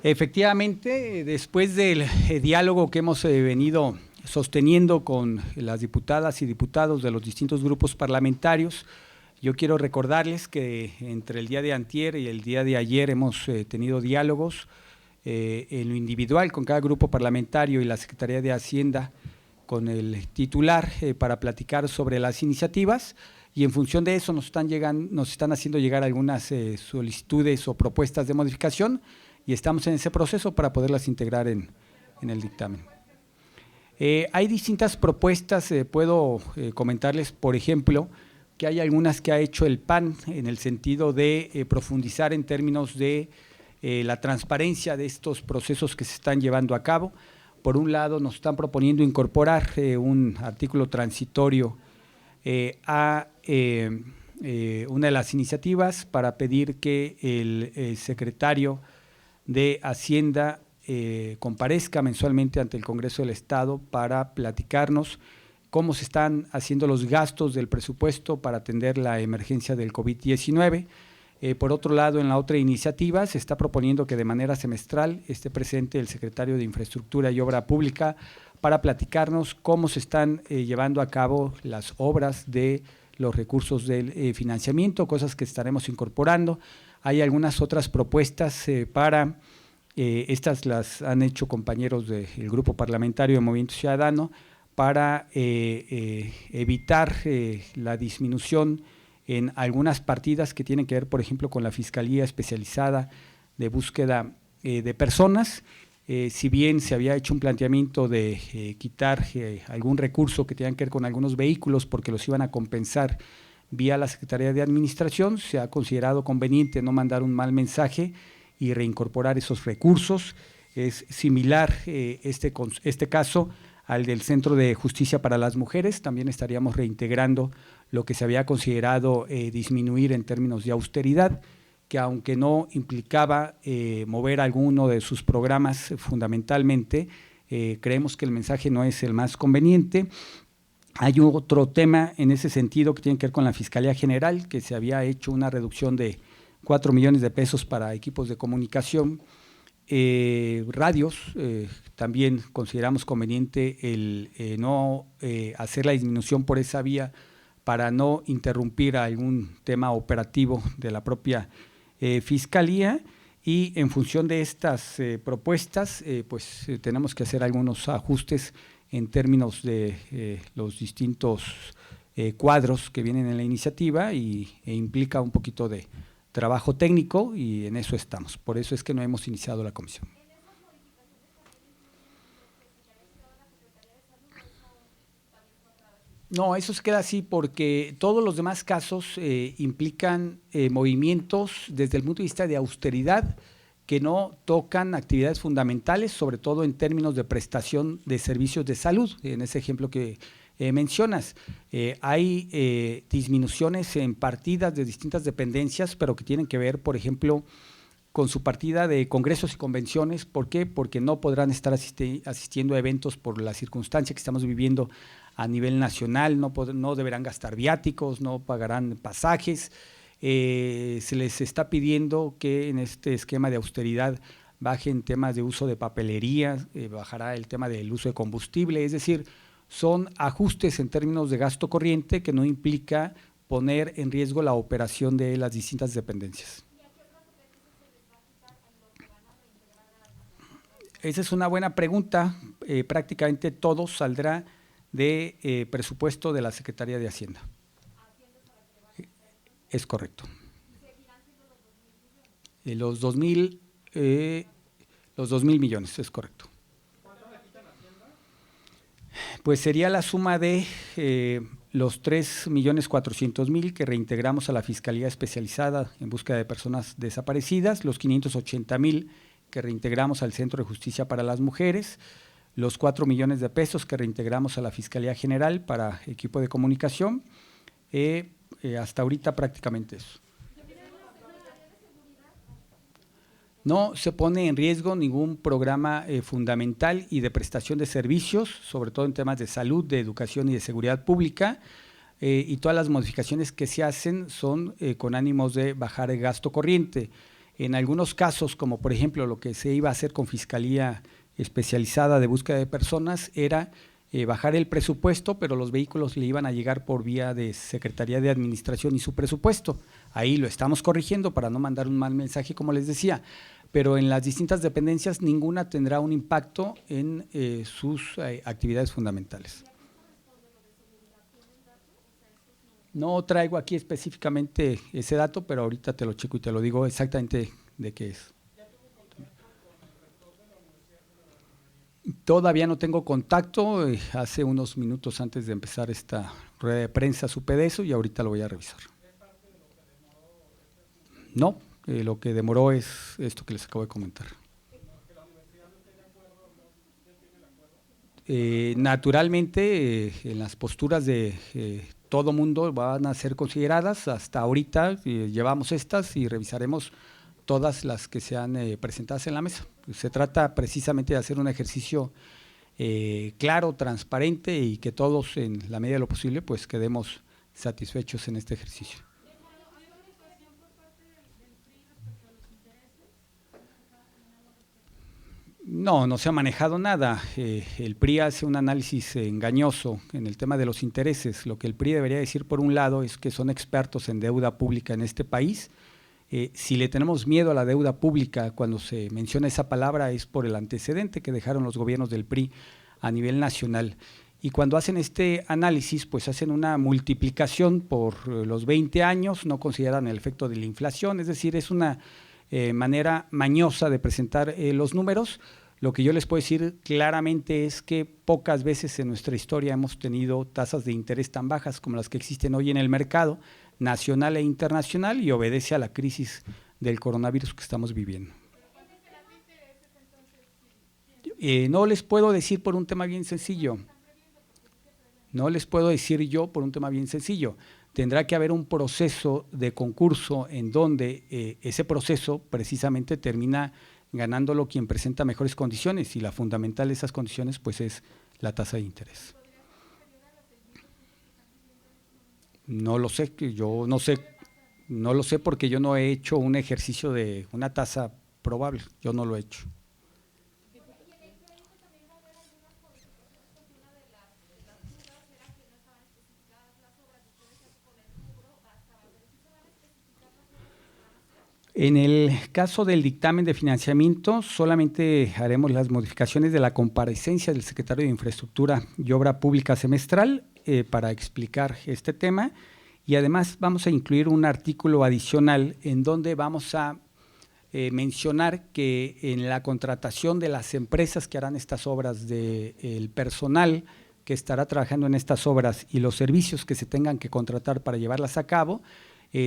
Efectivamente, después del diálogo que hemos venido sosteniendo con las diputadas y diputados de los distintos grupos parlamentarios, yo quiero recordarles que entre el día de antier y el día de ayer hemos tenido diálogos en lo individual con cada grupo parlamentario y la Secretaría de Hacienda con el titular para platicar sobre las iniciativas, y en función de eso nos están haciendo llegar algunas solicitudes o propuestas de modificación, y estamos en ese proceso para poderlas integrar en el dictamen. Hay distintas propuestas, puedo comentarles, por ejemplo, que hay algunas que ha hecho el PAN en el sentido de profundizar en términos de la transparencia de estos procesos que se están llevando a cabo. Por un lado, nos están proponiendo incorporar un artículo transitorio a una de las iniciativas para pedir que el secretario de Hacienda comparezca mensualmente ante el Congreso del Estado para platicarnos cómo se están haciendo los gastos del presupuesto para atender la emergencia del COVID-19. Por otro lado, en la otra iniciativa se está proponiendo que de manera semestral esté presente el secretario de Infraestructura y Obra Pública para platicarnos cómo se están llevando a cabo las obras de los recursos del financiamiento, cosas que estaremos incorporando. Hay algunas otras propuestas para, estas las han hecho compañeros del Grupo Parlamentario de Movimiento Ciudadano, para evitar la disminución en algunas partidas que tienen que ver, por ejemplo, con la Fiscalía Especializada de Búsqueda de Personas. Si bien se había hecho un planteamiento de quitar algún recurso que tenga que ver con algunos vehículos porque los iban a compensar vía la Secretaría de Administración, se ha considerado conveniente no mandar un mal mensaje y reincorporar esos recursos. Es similar este caso al del Centro de Justicia para las Mujeres. También estaríamos reintegrando lo que se había considerado disminuir en términos de austeridad, que aunque no implicaba mover alguno de sus programas fundamentalmente, creemos que el mensaje no es el más conveniente. Hay otro tema en ese sentido que tiene que ver con la Fiscalía General, que se había hecho una reducción de 4 millones de pesos para equipos de comunicación, radios. También consideramos conveniente el no hacer la disminución por esa vía para no interrumpir algún tema operativo de la propia Fiscalía, y en función de estas propuestas tenemos que hacer algunos ajustes en términos de los distintos cuadros que vienen en la iniciativa e implica un poquito de trabajo técnico, y en eso estamos. Por eso es que no hemos iniciado la comisión. No, eso se queda así porque todos los demás casos implican movimientos desde el punto de vista de austeridad que no tocan actividades fundamentales, sobre todo en términos de prestación de servicios de salud. En ese ejemplo que mencionas, hay disminuciones en partidas de distintas dependencias, pero que tienen que ver, por ejemplo, con su partida de congresos y convenciones. ¿Por qué? Porque no podrán estar asistiendo a eventos por la circunstancia que estamos viviendo a nivel nacional, no deberán gastar viáticos, no pagarán pasajes. Se les está pidiendo que en este esquema de austeridad bajen temas de uso de papelería, bajará el tema del uso de combustible. Es decir, son ajustes en términos de gasto corriente que no implica poner en riesgo la operación de las distintas dependencias. Esa es una buena pregunta. Prácticamente todo saldrá de presupuesto de la Secretaría de Hacienda. Es correcto. Los 2,000 millones, es correcto. Pues sería la suma de los 3,400,000 que reintegramos a la Fiscalía Especializada en Búsqueda de Personas Desaparecidas, los 580,000 que reintegramos al Centro de Justicia para las Mujeres, los 4 millones de pesos que reintegramos a la Fiscalía General para equipo de comunicación. Hasta ahorita prácticamente eso. No se pone en riesgo ningún programa fundamental y de prestación de servicios, sobre todo en temas de salud, de educación y de seguridad pública, y todas las modificaciones que se hacen son con ánimos de bajar el gasto corriente. En algunos casos, como por ejemplo lo que se iba a hacer con Fiscalía Especializada de Búsqueda de Personas, era bajar el presupuesto, pero los vehículos le iban a llegar por vía de Secretaría de Administración y su presupuesto. Ahí lo estamos corrigiendo para no mandar un mal mensaje, como les decía, pero en las distintas dependencias ninguna tendrá un impacto en sus actividades fundamentales. No traigo aquí específicamente ese dato, pero ahorita te lo checo y te lo digo exactamente de qué es. Todavía no tengo contacto, hace unos minutos antes de empezar esta rueda de prensa supe de eso y ahorita lo voy a revisar. No, lo que demoró es esto que les acabo de comentar. Naturalmente, en las posturas de todo mundo van a ser consideradas. Hasta ahorita llevamos estas y revisaremos todas las que sean presentadas en la mesa. Se trata precisamente de hacer un ejercicio claro, transparente y que todos, en la medida de lo posible, pues quedemos satisfechos en este ejercicio. No, no se ha manejado nada. El PRI hace un análisis engañoso en el tema de los intereses. Lo que el PRI debería decir, por un lado, es que son expertos en deuda pública en este país. Si le tenemos miedo a la deuda pública cuando se menciona esa palabra es por el antecedente que dejaron los gobiernos del PRI a nivel nacional. Y cuando hacen este análisis, pues hacen una multiplicación por los 20 años, no consideran el efecto de la inflación, es decir, es una manera mañosa de presentar los números. Lo que yo les puedo decir claramente es que pocas veces en nuestra historia hemos tenido tasas de interés tan bajas como las que existen hoy en el mercado nacional e internacional y obedece a la crisis del coronavirus que estamos viviendo. No les puedo decir por un tema bien sencillo. No les puedo decir yo por un tema bien sencillo. Tendrá que haber un proceso de concurso en donde ese proceso precisamente termina ganándolo quien presenta mejores condiciones y la fundamental de esas condiciones pues es la tasa de interés. No lo sé, yo no lo sé porque yo no he hecho un ejercicio de una tasa probable, yo no lo he hecho. En el caso del dictamen de financiamiento, solamente haremos las modificaciones de la comparecencia del secretario de Infraestructura y Obra Pública semestral para explicar este tema y además vamos a incluir un artículo adicional en donde vamos a mencionar que en la contratación de las empresas que harán estas obras, del personal que estará trabajando en estas obras y los servicios que se tengan que contratar para llevarlas a cabo,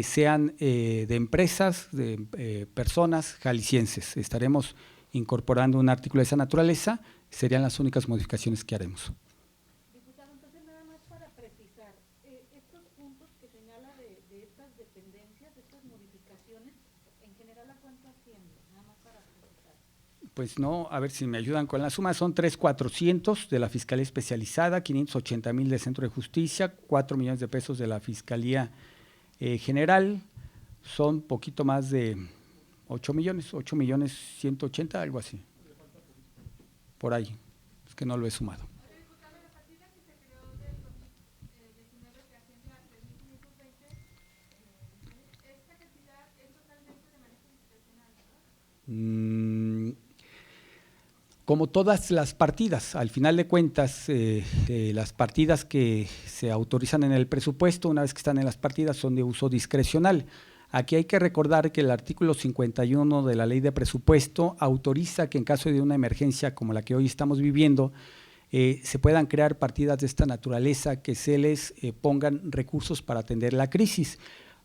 sean de empresas, de personas jaliscienses. Estaremos incorporando un artículo de esa naturaleza, serían las únicas modificaciones que haremos. Diputado, entonces nada más para precisar, estos puntos que señala de estas dependencias, de estas modificaciones, en general, ¿a cuánto ascienden? Nada más para precisar. Pues no, a ver si me ayudan con la suma, son 3,400 de la Fiscalía Especializada, 580,000 del Centro de Justicia, 4 millones de pesos de la Fiscalía General, son poquito más de 8 millones 180, algo así, por ahí, es que no lo he sumado. Diputado, la partida que se creó del 2019 que asciende a 3.520, esta cantidad es totalmente de manejo discrecional, ¿verdad? Como todas las partidas, al final de cuentas, las partidas que se autorizan en el presupuesto, una vez que están en las partidas, son de uso discrecional. Aquí hay que recordar que el artículo 51 de la Ley de Presupuesto autoriza que en caso de una emergencia como la que hoy estamos viviendo, se puedan crear partidas de esta naturaleza que se les pongan recursos para atender la crisis.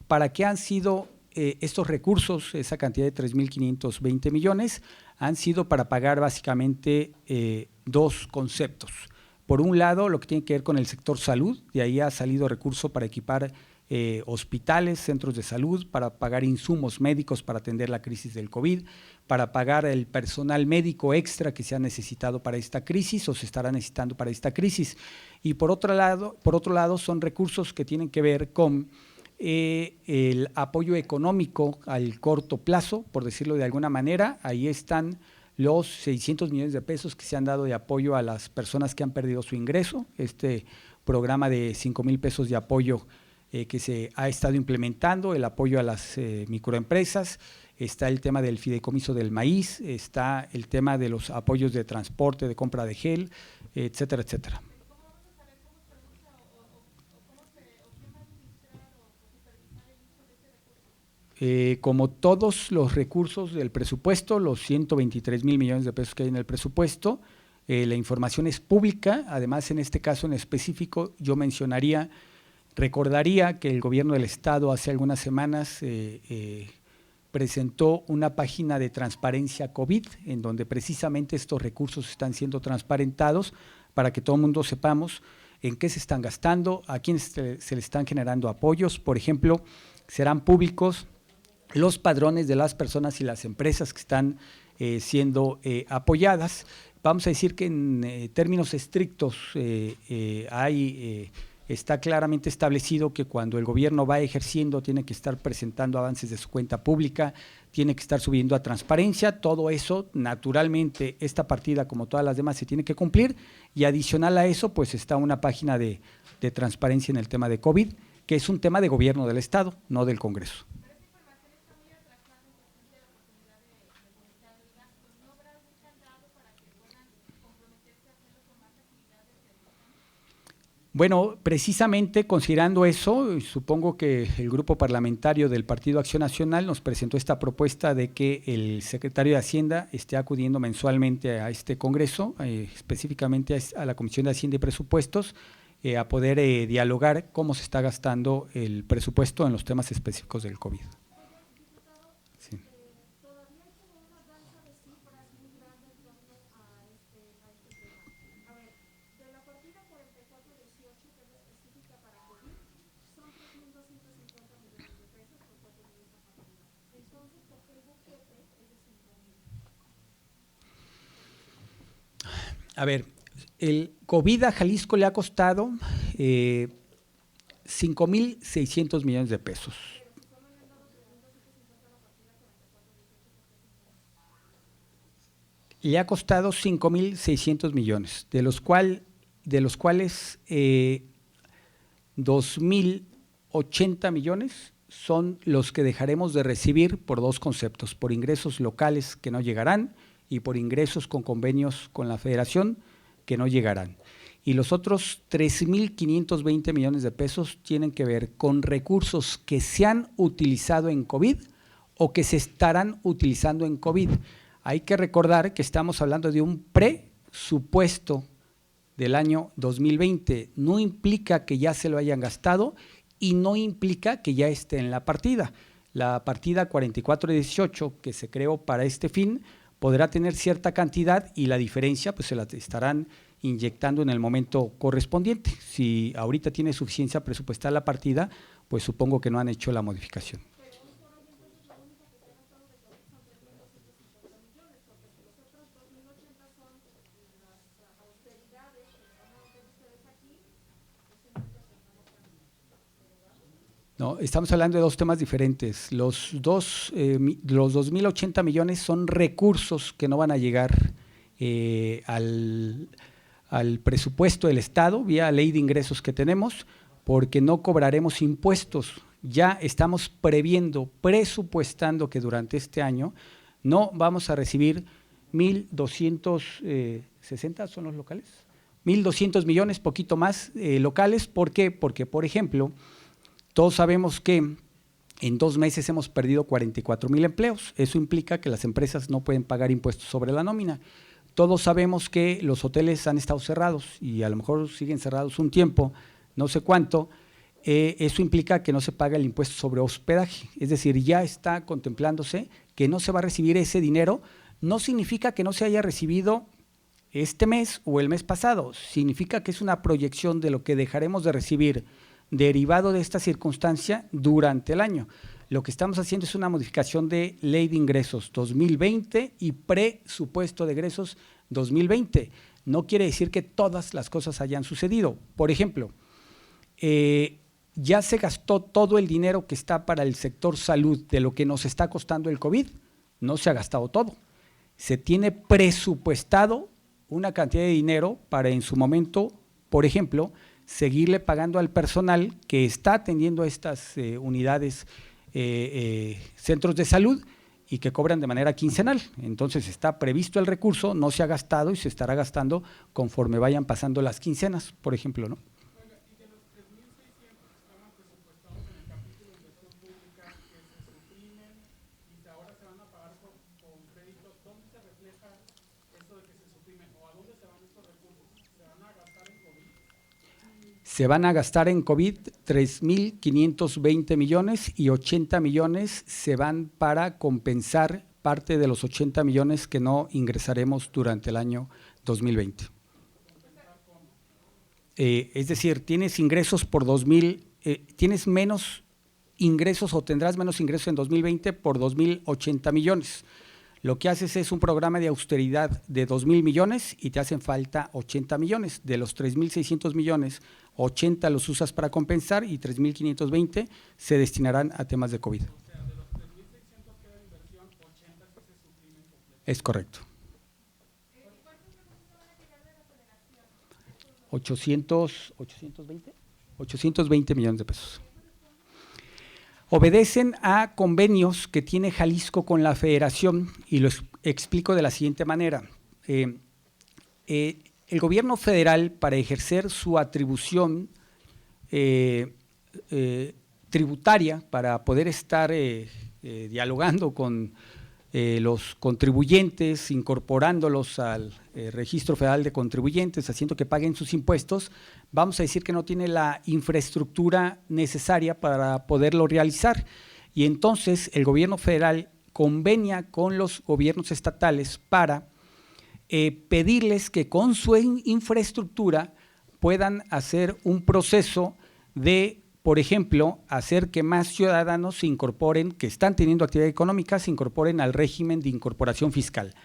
¿Para qué han sido estos recursos, esa cantidad de 3.520 millones? Han sido para pagar básicamente dos conceptos. Por un lado, lo que tiene que ver con el sector salud, de ahí ha salido recurso para equipar hospitales, centros de salud, para pagar insumos médicos para atender la crisis del COVID, para pagar el personal médico extra que se ha necesitado para esta crisis o se estará necesitando para esta crisis. Y por otro lado son recursos que tienen que ver con el apoyo económico al corto plazo, por decirlo de alguna manera. Ahí están los 600 millones de pesos que se han dado de apoyo a las personas que han perdido su ingreso, este programa de 5,000 pesos de apoyo que se ha estado implementando, el apoyo a las microempresas, está el tema del fideicomiso del maíz, está el tema de los apoyos de transporte, de compra de gel, etcétera, etcétera. ¿Cómo vamos a saber cómo se usa o quién va a administrar o supervisar el uso de ese recurso? Como todos los recursos del presupuesto, los 123,000 millones de pesos que hay en el presupuesto, la información es pública. Además, en este caso en específico, yo recordaría que el gobierno del estado hace algunas semanas presentó una página de transparencia COVID, en donde precisamente estos recursos están siendo transparentados para que todo el mundo sepamos en qué se están gastando, a quiénes se le están generando apoyos. Por ejemplo, serán públicos los padrones de las personas y las empresas que están siendo apoyadas. Vamos a decir que en términos estrictos está claramente establecido que cuando el gobierno va ejerciendo tiene que estar presentando avances de su cuenta pública, tiene que estar subiendo a transparencia. Todo eso, naturalmente, esta partida, como todas las demás, se tiene que cumplir, y adicional a eso, pues está una página de transparencia en el tema de COVID, que es un tema de gobierno del Estado, no del Congreso. Pero esa información está muy atrasada en cuestión de la oportunidad de limitar el gasto. ¿No habrá algún candado para que puedan comprometerse a hacerlo con más actividades de ayuda? Bueno, precisamente considerando eso, supongo que el grupo parlamentario del Partido Acción Nacional nos presentó esta propuesta de que el secretario de Hacienda esté acudiendo mensualmente a este Congreso, específicamente a la Comisión de Hacienda y Presupuestos, a poder dialogar cómo se está gastando el presupuesto en los temas específicos del COVID. Sí. Todavía hay como una danza de cifras muy grande en torno a este tema. A ver, de la partida 4418, que es la específica para COVID, son 3,250 millones de pesos por parte de esa partida. Entonces, ¿por qué el boquete es de 5,000? A ver, el COVID a Jalisco le ha costado 5,600 millones de pesos. Le ha costado 5,600 millones, de los cuales 2,080 millones son los que dejaremos de recibir por dos conceptos: por ingresos locales que no llegarán y por ingresos con convenios con la Federación que no llegarán. Y los otros 3,520 millones de pesos tienen que ver con recursos que se han utilizado en COVID o que se estarán utilizando en COVID. Hay que recordar que estamos hablando de un presupuesto del año 2020. No implica que ya se lo hayan gastado y no implica que ya esté en la partida. La partida 4418 que se creó para este fin podrá tener cierta cantidad y la diferencia pues se la estarán inyectando en el momento correspondiente. Si ahorita tiene suficiencia presupuestal la partida, pues supongo que no han hecho la modificación. No, estamos hablando de dos temas diferentes. Los 2,080 millones son recursos que no van a llegar al presupuesto del Estado vía ley de ingresos que tenemos, porque no cobraremos impuestos. Ya estamos presupuestando que durante este año no vamos a recibir 1,260, ¿son los locales? 1,200 millones, poquito más locales. ¿Por qué? Porque, por ejemplo, todos sabemos que en 2 meses hemos perdido 44,000 empleos. Eso implica que las empresas no pueden pagar impuestos sobre la nómina. Todos sabemos que los hoteles han estado cerrados y a lo mejor siguen cerrados un tiempo, no sé cuánto. Eso implica que no se paga el impuesto sobre hospedaje. Es decir, ya está contemplándose que no se va a recibir ese dinero. No significa que no se haya recibido este mes o el mes pasado. Significa que es una proyección de lo que dejaremos de recibir derivado de esta circunstancia durante el año. Lo que estamos haciendo es una modificación de Ley de Ingresos 2020 y presupuesto de egresos 2020. No quiere decir que todas las cosas hayan sucedido. Por ejemplo, ¿Ya se gastó todo el dinero que está para el sector salud de lo que nos está costando el COVID? No se ha gastado todo. Se tiene presupuestado una cantidad de dinero para en su momento, por ejemplo, seguirle pagando al personal que está atendiendo estas unidades, centros de salud y que cobran de manera quincenal. Entonces está previsto el recurso, no se ha gastado y se estará gastando conforme vayan pasando las quincenas, por ejemplo, ¿no? Se van a gastar en COVID 3,520 millones y 80 millones se van para compensar parte de los 80 millones que no ingresaremos durante el año 2020. Es decir, tienes ingresos por tienes menos ingresos o tendrás menos ingresos en 2020 por 2,080 millones. Lo que haces es un programa de austeridad de 2,000 millones y te hacen falta 80 millones. De los 3,600 millones, 80 los usas para compensar y 3,520 se destinarán a temas de COVID. O sea, de los 3,600 que era inversión, 80 que se suprimen completamente. Es correcto. ¿Cuántos recursos van a llegar de la federación? 820 millones de pesos. Obedecen a convenios que tiene Jalisco con la Federación y lo explico de la siguiente manera. El gobierno federal, para ejercer su atribución tributaria, para poder estar dialogando con los contribuyentes, incorporándolos al Registro Federal de Contribuyentes, haciendo que paguen sus impuestos, vamos a decir que no tiene la infraestructura necesaria para poderlo realizar. Y entonces el gobierno federal convenia con los gobiernos estatales para pedirles que con su infraestructura puedan hacer un proceso de, por ejemplo, hacer que más ciudadanos se incorporen, que están teniendo actividad económica, se incorporen al régimen de incorporación fiscal.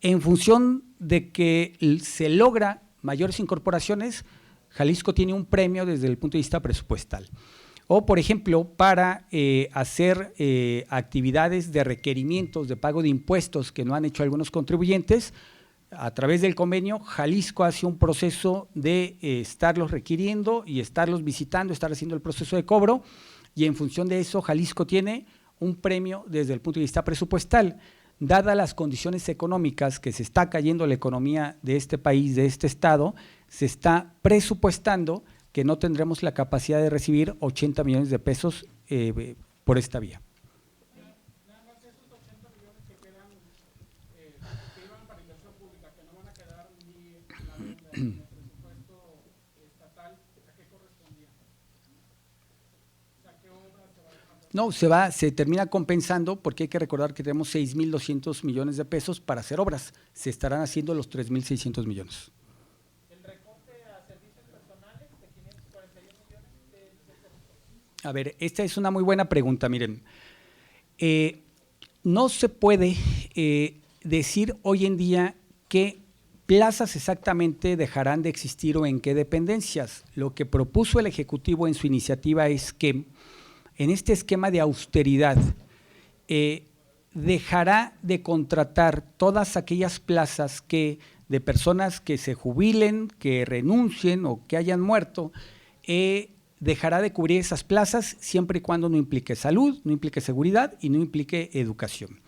En función de que se logra mayores incorporaciones, Jalisco tiene un premio desde el punto de vista presupuestal. O, por ejemplo, para hacer actividades de requerimientos de pago de impuestos que no han hecho algunos contribuyentes, a través del convenio, Jalisco hace un proceso de estarlos requiriendo y estarlos visitando, estar haciendo el proceso de cobro, y en función de eso, Jalisco tiene un premio desde el punto de vista presupuestal. Dadas las condiciones económicas que se está cayendo la economía de este país, de este estado, se está presupuestando que no tendremos la capacidad de recibir 80 millones de pesos por esta vía. Nada más esos 80 millones que quedan, que iban para inversión pública, que no van a quedar ni en el presupuesto estatal, ¿a qué correspondía? O sea, ¿qué obras se van a dejar? No, se termina compensando porque hay que recordar que tenemos 6,200 millones de pesos para hacer obras. Se estarán haciendo los 3,600 millones. A ver, esta es una muy buena pregunta, miren. No se puede decir hoy en día qué plazas exactamente dejarán de existir o en qué dependencias. Lo que propuso el Ejecutivo en su iniciativa es que en este esquema de austeridad dejará de contratar todas aquellas plazas de personas que se jubilen, que renuncien o que hayan muerto, dejará de cubrir esas plazas siempre y cuando no implique salud, no implique seguridad y no implique educación.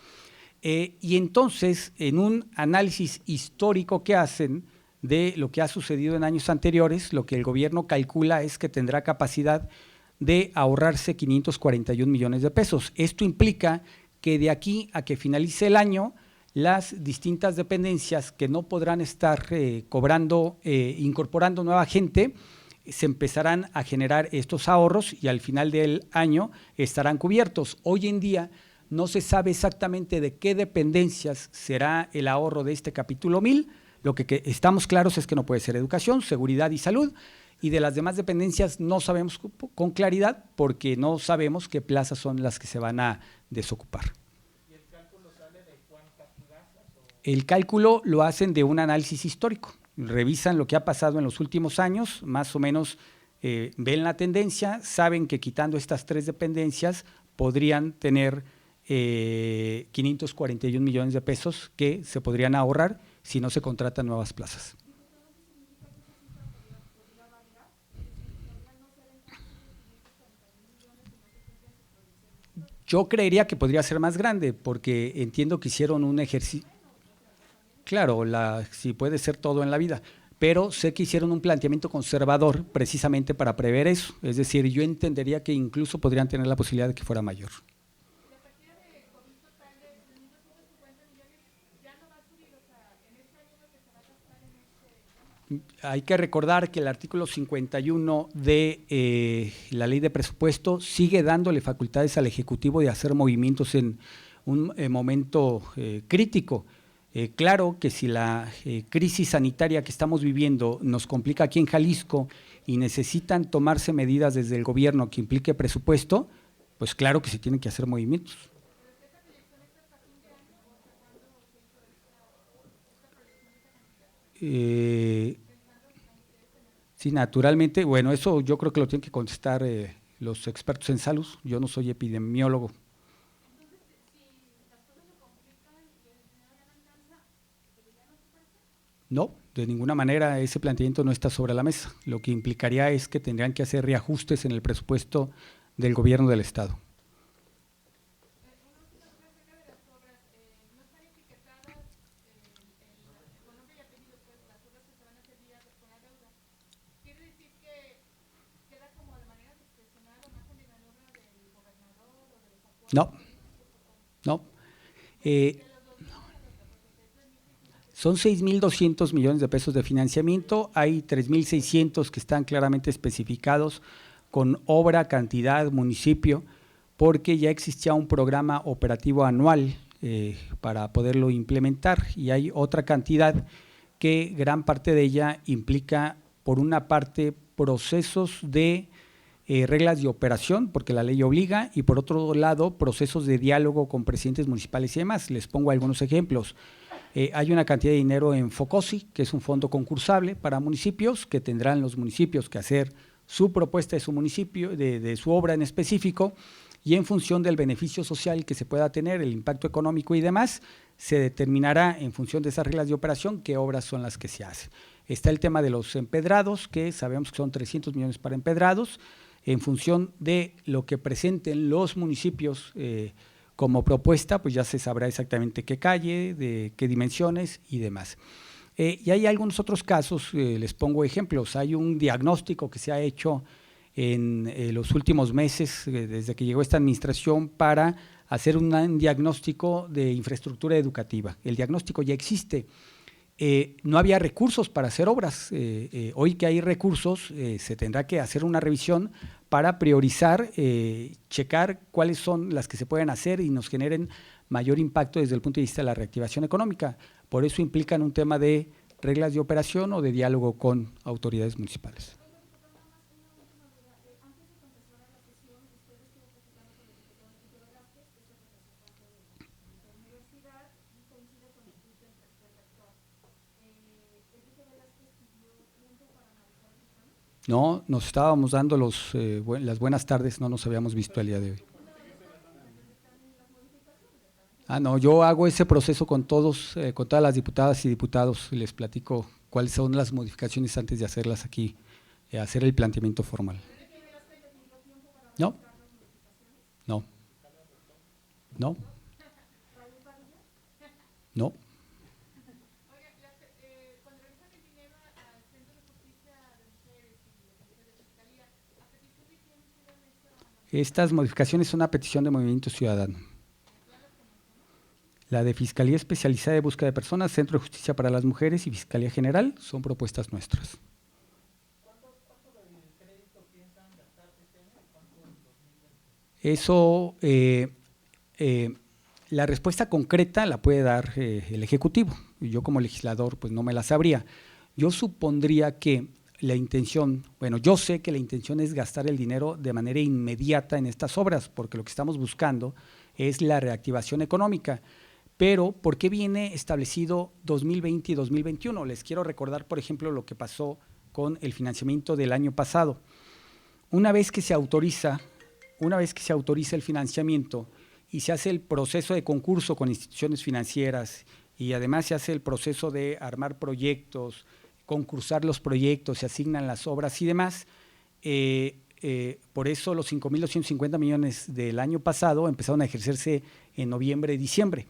Y entonces, en un análisis histórico que hacen de lo que ha sucedido en años anteriores, lo que el gobierno calcula es que tendrá capacidad de ahorrarse 541 millones de pesos. Esto implica que de aquí a que finalice el año, las distintas dependencias que no podrán estar incorporando nueva gente, se empezarán a generar estos ahorros y al final del año estarán cubiertos. Hoy en día no se sabe exactamente de qué dependencias será el ahorro de este capítulo 1000. Lo que estamos claros es que no puede ser educación, seguridad y salud, y de las demás dependencias no sabemos con claridad porque no sabemos qué plazas son las que se van a desocupar. ¿Y el cálculo sale de cuántas plazas? El cálculo lo hacen de un análisis histórico. Revisan lo que ha pasado en los últimos años, más o menos ven la tendencia, saben que quitando estas 3 dependencias podrían tener 541 millones de pesos que se podrían ahorrar si no se contratan nuevas plazas. Yo creería que podría ser más grande, porque entiendo que hicieron un ejercicio. Claro, sí puede ser todo en la vida, pero sé que hicieron un planteamiento conservador precisamente para prever eso. Es decir, yo entendería que incluso podrían tener la posibilidad de que fuera mayor. La partida de COVID total de 3.250 millones ya no va a subir, o sea, en este año lo que se va a gastar en este. Hay que recordar que el artículo 51 de la ley de presupuesto sigue dándole facultades al Ejecutivo de hacer movimientos en un momento crítico. Claro que si la crisis sanitaria que estamos viviendo nos complica aquí en Jalisco y necesitan tomarse medidas desde el gobierno que implique presupuesto, pues claro que se tienen que hacer movimientos. Sí, naturalmente, bueno, eso yo creo que lo tienen que contestar los expertos en salud, yo no soy epidemiólogo. No, de ninguna manera ese planteamiento no está sobre la mesa. Lo que implicaría es que tendrían que hacer reajustes en el presupuesto del gobierno del Estado. No, no. Son 6.200 millones de pesos de financiamiento, hay 3.600 que están claramente especificados con obra, cantidad, municipio, porque ya existía un programa operativo anual para poderlo implementar y hay otra cantidad que gran parte de ella implica, por una parte, procesos de reglas de operación, porque la ley obliga, y por otro lado, procesos de diálogo con presidentes municipales y demás. Les pongo algunos ejemplos. Hay una cantidad de dinero en FOCOSI, que es un fondo concursable para municipios, que tendrán los municipios que hacer su propuesta de su municipio, de su obra en específico, y en función del beneficio social que se pueda tener, el impacto económico y demás, se determinará en función de esas reglas de operación qué obras son las que se hacen. Está el tema de los empedrados, que sabemos que son 300 millones para empedrados, en función de lo que presenten los municipios como propuesta, pues ya se sabrá exactamente qué calle, de qué dimensiones y demás. Y hay algunos otros casos, les pongo ejemplos. Hay un diagnóstico que se ha hecho en los últimos meses, desde que llegó esta administración, para hacer un diagnóstico de infraestructura educativa. El diagnóstico ya existe. No había recursos para hacer obras. Hoy que hay recursos, se tendrá que hacer una revisión para priorizar, checar cuáles son las que se pueden hacer y nos generen mayor impacto desde el punto de vista de la reactivación económica. Por eso implican un tema de reglas de operación o de diálogo con autoridades municipales. No, nos estábamos dando las buenas tardes, no nos habíamos visto el día de hoy. No, yo hago ese proceso con todas las diputadas y diputados, les platico cuáles son las modificaciones antes de hacerlas aquí, hacer el planteamiento formal. No, no, no, no. Estas modificaciones son una petición de Movimiento Ciudadano. La de Fiscalía Especializada de Búsqueda de Personas, Centro de Justicia para las Mujeres y Fiscalía General son propuestas nuestras. ¿Cuánto de crédito piensan gastar este año y cuánto en 2020? Eso, la respuesta concreta la puede dar el Ejecutivo. Yo como legislador pues no me la sabría. Yo supondría que la intención, bueno, yo sé que la intención es gastar el dinero de manera inmediata en estas obras, porque lo que estamos buscando es la reactivación económica. Pero, ¿por qué viene establecido 2020 y 2021? Les quiero recordar, por ejemplo, lo que pasó con el financiamiento del año pasado. una vez que se autoriza el financiamiento y se hace el proceso de concurso con instituciones financieras y además se hace el proceso de armar proyectos, concursar los proyectos, se asignan las obras y demás, por eso los 5.250 millones del año pasado empezaron a ejercerse en noviembre y diciembre.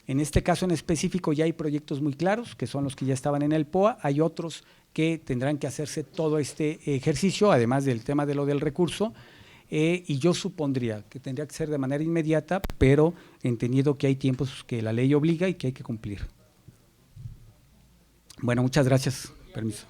En este caso en específico ya hay proyectos muy claros, que son los que ya estaban en el POA, hay otros que tendrán que hacerse todo este ejercicio, además del tema de lo del recurso, y yo supondría que tendría que ser de manera inmediata, pero entendiendo que hay tiempos que la ley obliga y que hay que cumplir. Bueno, muchas gracias. Permiso.